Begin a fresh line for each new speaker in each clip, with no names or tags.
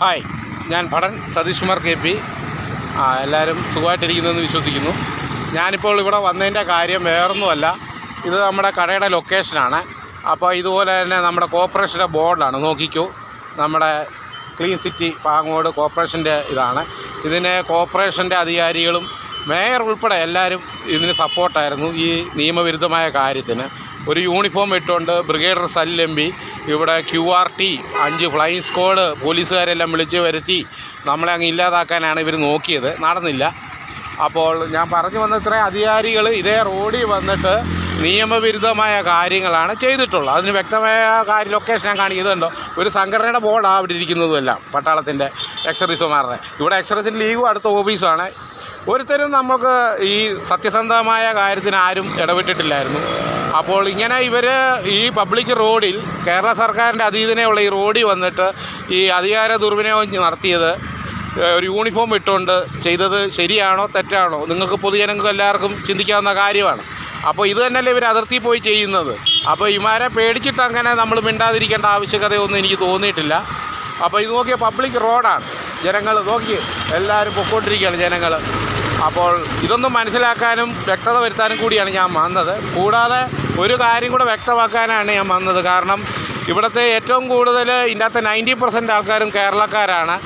Hi, ഞാൻ ഭടൻ Satheesh Kumar KP. എല്ലാവരും സുഖമായിട്ടിരിക്കുന്നെന്ന് വിശ്വസിക്കുന്നു. ഞാനിപ്പോൾ ഇവിടെ വന്നതിൻ്റെ കാര്യം വേറൊന്നുമല്ല, ഇത് നമ്മുടെ കടയുടെ ലൊക്കേഷനാണ്. അപ്പോൾ ഇതുപോലെ തന്നെ നമ്മുടെ കോർപ്പറേഷൻ്റെ ബോർഡാണ്, നോക്കിക്കോ. നമ്മുടെ ക്ലീൻ സിറ്റി പാങ്ങോട് കോർപ്പറേഷൻ്റെ ഇതാണ്. ഇതിനെ കോർപ്പറേഷൻ്റെ അധികാരികളും മേയർ ഉൾപ്പെടെ എല്ലാവരും ഇതിന് സപ്പോർട്ടായിരുന്നു ഈ നിയമവിരുദ്ധമായ കാര്യത്തിന്. ഒരു യൂണിഫോം ഇട്ടുകൊണ്ട് ബ്രിഗേഡർ സലിൽ MP ഇവിടെ QRT 5 ഫ്ലൈയിങ് സ്ക്വാഡ് പോലീസുകാരെല്ലാം വിളിച്ച് വരുത്തി നമ്മളെ അങ്ങ് ഇല്ലാതാക്കാനാണ് ഇവർ നോക്കിയത്. നടന്നില്ല. അപ്പോൾ ഞാൻ പറഞ്ഞു വന്ന ഇത്രയും അധികാരികൾ ഇതേ റോഡിൽ വന്നിട്ട് നിയമവിരുദ്ധമായ കാര്യങ്ങളാണ് ചെയ്തിട്ടുള്ളത്. അതിന് വ്യക്തമായ ലൊക്കേഷൻ ഞാൻ കാണിക്കുന്നുണ്ടോ. ഒരു സംഘടനയുടെ ബോർഡാണ് അവിടെ ഇരിക്കുന്നതുമെല്ലാം, പട്ടാളത്തിൻ്റെ എക്സർവീസുമാരുടെ. ഇവിടെ എക്സർവീസിൻ്റെ ലീഗും അടുത്ത ഓഫീസാണ്. ഒരുത്തരും നമുക്ക് ഈ സത്യസന്ധമായ കാര്യത്തിന് ആരും ഇടപെട്ടിട്ടില്ലായിരുന്നു. അപ്പോൾ ഇങ്ങനെ ഇവർ ഈ പബ്ലിക് റോഡിൽ കേരള സർക്കാരിൻ്റെ അധീനതയുള്ള ഈ റോഡിൽ വന്നിട്ട് ഈ അധികാര ദുർവിനിയോഗം നടത്തിയത് ഒരു യൂണിഫോം ഇട്ടുകൊണ്ട് ചെയ്തത് ശരിയാണോ തെറ്റാണോ നിങ്ങൾക്ക് പൊതുജനങ്ങൾക്ക് എല്ലാവർക്കും ചിന്തിക്കാവുന്ന കാര്യമാണ്. അപ്പോൾ ഇത് തന്നെയല്ലേ ഇവർ അതിർത്തി പോയി ചെയ്യുന്നത്. അപ്പോൾ ഇവരെ പേടിച്ചിട്ട് അങ്ങനെ നമ്മൾ മിണ്ടാതിരിക്കേണ്ട ആവശ്യകതയൊന്നും എനിക്ക് തോന്നിയിട്ടില്ല. അപ്പോൾ ഇത് നോക്കിയ പബ്ലിക് റോഡാണ്, ജനങ്ങൾ നോക്കി എല്ലാവരും പൊക്കോണ്ടിരിക്കുകയാണ് ജനങ്ങൾ. അപ്പോൾ ഇതൊന്നും മനസ്സിലാക്കാനും വ്യക്തത വരുത്താനും കൂടിയാണ് ഞാൻ വന്നത്. കൂടാതെ ഒരു കാര്യം കൂടെ വ്യക്തമാക്കാനാണ് ഞാൻ വന്നത്. കാരണം ഇവിടുത്തെ ഏറ്റവും കൂടുതൽ ഇതിനകത്ത് 90% ആൾക്കാരും കേരളക്കാരാണ്.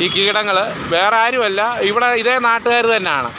ഈ കീടങ്ങൾ വേറെ ആരുമല്ല, ഇവിടെ ഇതേ നാട്ടുകാർ തന്നെയാണ്.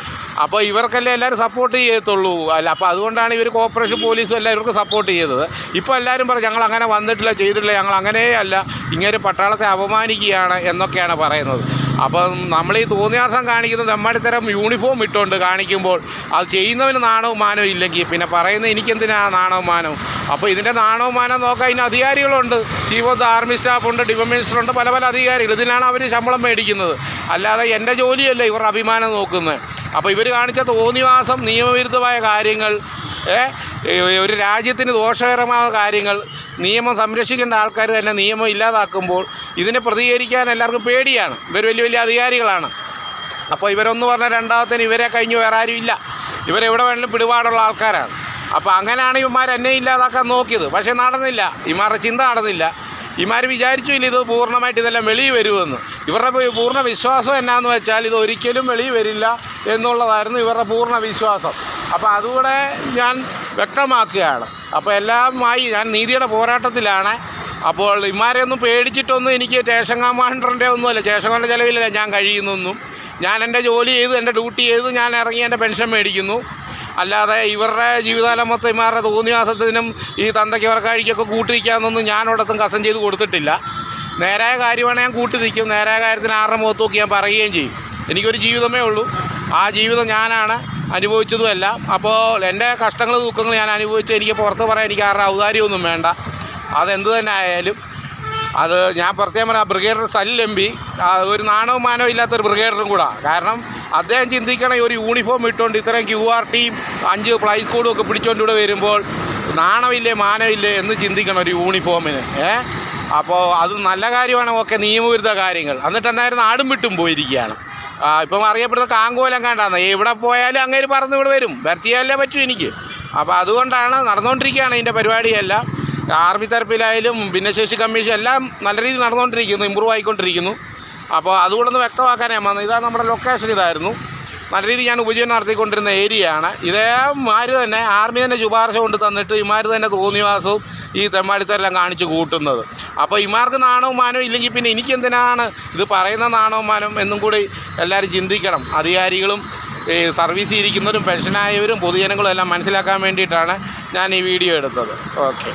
അപ്പോൾ ഇവർക്കല്ലേ എല്ലാവരും സപ്പോർട്ട് ചെയ്യത്തുള്ളൂ. അല്ല, അപ്പോൾ അതുകൊണ്ടാണ് ഇവർ കോർപ്പറേഷൻ പോലീസും എല്ലാവർക്കും സപ്പോർട്ട് ചെയ്തത്. ഇപ്പോൾ എല്ലാവരും പറഞ്ഞു ഞങ്ങൾ അങ്ങനെ വന്നിട്ടില്ല, ചെയ്തിട്ടില്ല, ഞങ്ങൾ അങ്ങനെയല്ല, ഇങ്ങനെ പട്ടാളത്തെ അപമാനിക്കുകയാണ് എന്നൊക്കെയാണ് പറയുന്നത്. അപ്പം നമ്മൾ ഈ തോന്നിയാസം കാണിക്കുന്നത് നമ്മളിത്തരം യൂണിഫോം ഇട്ടുകൊണ്ട് കാണിക്കുമ്പോൾ അത് ചെയ്യുന്നവന് നാണവും മാനവും ഇല്ലെങ്കിൽ പിന്നെ പറയുന്നത് എനിക്കെന്തിനാണ് നാണവും മാനവും. അപ്പോൾ ഇതിൻ്റെ നാണവും മാനവും നോക്കാൻ ഇതിന് അധികാരികളുണ്ട്. ചീഫ് ഓഫ് ദ ആർമി സ്റ്റാഫുണ്ട്, ഡിഫൻസ് മിനിസ്റ്ററുണ്ട്, പല പല അധികാരികൾ. ഇതിനാണ് അവർ ശമ്പളം മേടിക്കുന്നത്. അല്ലാതെ എൻ്റെ ജോലിയല്ല ഇവരുടെ അഭിമാനം നോക്കുന്നത്. അപ്പോൾ ഇവർ കാണിച്ച തോന്നിവാസം, നിയമവിരുദ്ധമായ കാര്യങ്ങൾ, ഒരു രാജ്യത്തിന് ദോഷകരമായ കാര്യങ്ങൾ, നിയമം സംരക്ഷിക്കേണ്ട ആൾക്കാർ തന്നെ നിയമം ഇല്ലാതാക്കുമ്പോൾ ഇതിനെ പ്രതികരിക്കാൻ എല്ലാവർക്കും പേടിയാണ്. ഇവർ വലിയ വലിയ അധികാരികളാണ്. അപ്പോൾ ഇവരൊന്ന് പറഞ്ഞാൽ രണ്ടാമത്തേന് ഇവരെ കഴിഞ്ഞ് വേറെ ആരും ഇല്ല. ഇവരെവിടെ വേണമെങ്കിലും പിടിപാടുള്ള ആൾക്കാരാണ്. അപ്പോൾ അങ്ങനെയാണ് ഇവന്മാർ എന്നെ ഇല്ലാതാക്കാൻ നോക്കിയത്. പക്ഷേ നടന്നില്ല, ഇവന്മാരുടെ ചിന്ത നടന്നില്ല. ഇവന്മാർ വിചാരിച്ചില്ല ഇത് പൂർണ്ണമായിട്ട് ഇതെല്ലാം വെളിയിൽ വരുമെന്ന്. ഇവരുടെ പൂർണ്ണ വിശ്വാസം എന്നാന്ന് വെച്ചാൽ ഇത് ഒരിക്കലും വെളിയിൽ വരില്ല എന്നുള്ളതായിരുന്നു ഇവരുടെ പൂർണ്ണ വിശ്വാസം. അപ്പോൾ അതുകൂടെ ഞാൻ വ്യക്തമാക്കുകയാണ്. അപ്പോൾ എല്ലാമായി ഞാൻ നീതിയുടെ പോരാട്ടത്തിലാണ്. അപ്പോൾ ഇവന്മാരെ ഒന്നും പേടിച്ചിട്ടൊന്നും എനിക്ക് സ്റ്റേഷൻ കമാൻഡറിൻ്റെ ഒന്നുമല്ല, സ്റ്റേഷൻ കമാൻഡർ ചിലവിലല്ല ഞാൻ കഴിയുന്നൊന്നും. ഞാൻ എൻ്റെ ജോലി ചെയ്ത് എൻ്റെ ഡ്യൂട്ടി ചെയ്ത് ഞാൻ ഇറങ്ങി എൻ്റെ പെൻഷൻ മേടിക്കുന്നു. അല്ലാതെ ഇവരുടെ ജീവിതകാലം മൊത്തം ഇവരുടെ തോന്നിവാസത്തിനും ഈ തന്തയ്ക്ക് ഇവർക്കഴിക്കൊക്കെ കൂട്ടിരിക്കാമെന്നൊന്നും ഞാനോടത്തും കസം ചെയ്ത് കൊടുത്തിട്ടില്ല. നേരായ കാര്യമാണ് ഞാൻ കൂട്ടി നിൽക്കും. നേരായ കാര്യത്തിന് ആരുടെ മുഖത്ത് നോക്കി ഞാൻ പറയുകയും ചെയ്യും. എനിക്കൊരു ജീവിതമേ ഉള്ളൂ. ആ ജീവിതം ഞാനാണ് അനുഭവിച്ചതുമല്ല. അപ്പോൾ എൻ്റെ കഷ്ടങ്ങൾ ദുഃഖങ്ങൾ ഞാൻ അനുഭവിച്ച് എനിക്ക് പുറത്ത് പറയാൻ എനിക്ക് ആരുടെ ഔദാര്യമൊന്നും വേണ്ട. അതെന്ത് തന്നെ ആയാലും അത് ഞാൻ പ്രത്യേകം പറയാം. ബ്രിഗേഡർ സലിൽ MP ഒരു നാണവും മാനവും ഇല്ലാത്തൊരു ബ്രിഗേഡറും കൂടാ. കാരണം അദ്ദേഹം ചിന്തിക്കണേ, ഒരു യൂണിഫോം ഇട്ടുകൊണ്ട് ഇത്രയും QRT 5 ഫ്ലൈ സ്ക്വാഡും ഒക്കെ പിടിച്ചുകൊണ്ട് ഇവിടെ വരുമ്പോൾ നാണമില്ലേ മാനമില്ലേ എന്ന് ചിന്തിക്കണം ഒരു യൂണിഫോമിന്. അപ്പോൾ അത് നല്ല കാര്യമാണ്. ഓക്കെ, നിയമവിരുദ്ധ കാര്യങ്ങൾ. എന്നിട്ട് എന്തായാലും നാടും വിട്ടും പോയിരിക്കുകയാണ്. ഇപ്പം അറിയപ്പെടുന്ന കാങ്കോലം കണ്ടാന്ന് എവിടെ പോയാലും അങ്ങനെ പറന്ന് ഇവിടെ വരും. വരുത്തിയാലേ പറ്റൂ എനിക്ക്. അപ്പോൾ അതുകൊണ്ടാണ് നടന്നുകൊണ്ടിരിക്കുകയാണ് ഇതിൻ്റെ പരിപാടിയെല്ലാം. ആർമി തരപ്പിലായാലും ഭിന്നശേഷി കമ്മീഷൻ എല്ലാം നല്ല രീതിയിൽ നടന്നുകൊണ്ടിരിക്കുന്നു, ഇമ്പ്രൂവ് ആയിക്കൊണ്ടിരിക്കുന്നു. അപ്പോൾ അതുകൊണ്ടൊന്ന് വ്യക്തമാക്കാനേ വന്നത്. ഇതാണ് നമ്മുടെ ലൊക്കേഷൻ. ഇതായിരുന്നു നല്ല രീതിയിൽ ഞാൻ ഉപജീവനം നടത്തിക്കൊണ്ടിരുന്ന ഏരിയയാണ്. ഇതേമാര് തന്നെ ആർമി തന്നെ ശുപാർശ കൊണ്ട് തന്നിട്ട് ഇമാര് തന്നെ തോന്നിവാസവും ഈ തെമ്മാടിത്തരെല്ലാം കാണിച്ച് കൂട്ടുന്നത്. അപ്പോൾ ഇമാർക്ക് നാണവും മാനവും ഇല്ലെങ്കിൽ പിന്നെ എനിക്കെന്തിനാണ് ഇത് പറയുന്ന നാണവും മാനവും എന്നും കൂടി എല്ലാവരും ചിന്തിക്കണം. അധികാരികളും ഈ സർവീസിൽ ഇരിക്കുന്നവരും പെൻഷനായവരും പൊതുജനങ്ങളും എല്ലാം മനസ്സിലാക്കാൻ വേണ്ടിയിട്ടാണ് ഞാൻ ഈ വീഡിയോ എടുത്തത്. ഓക്കെ.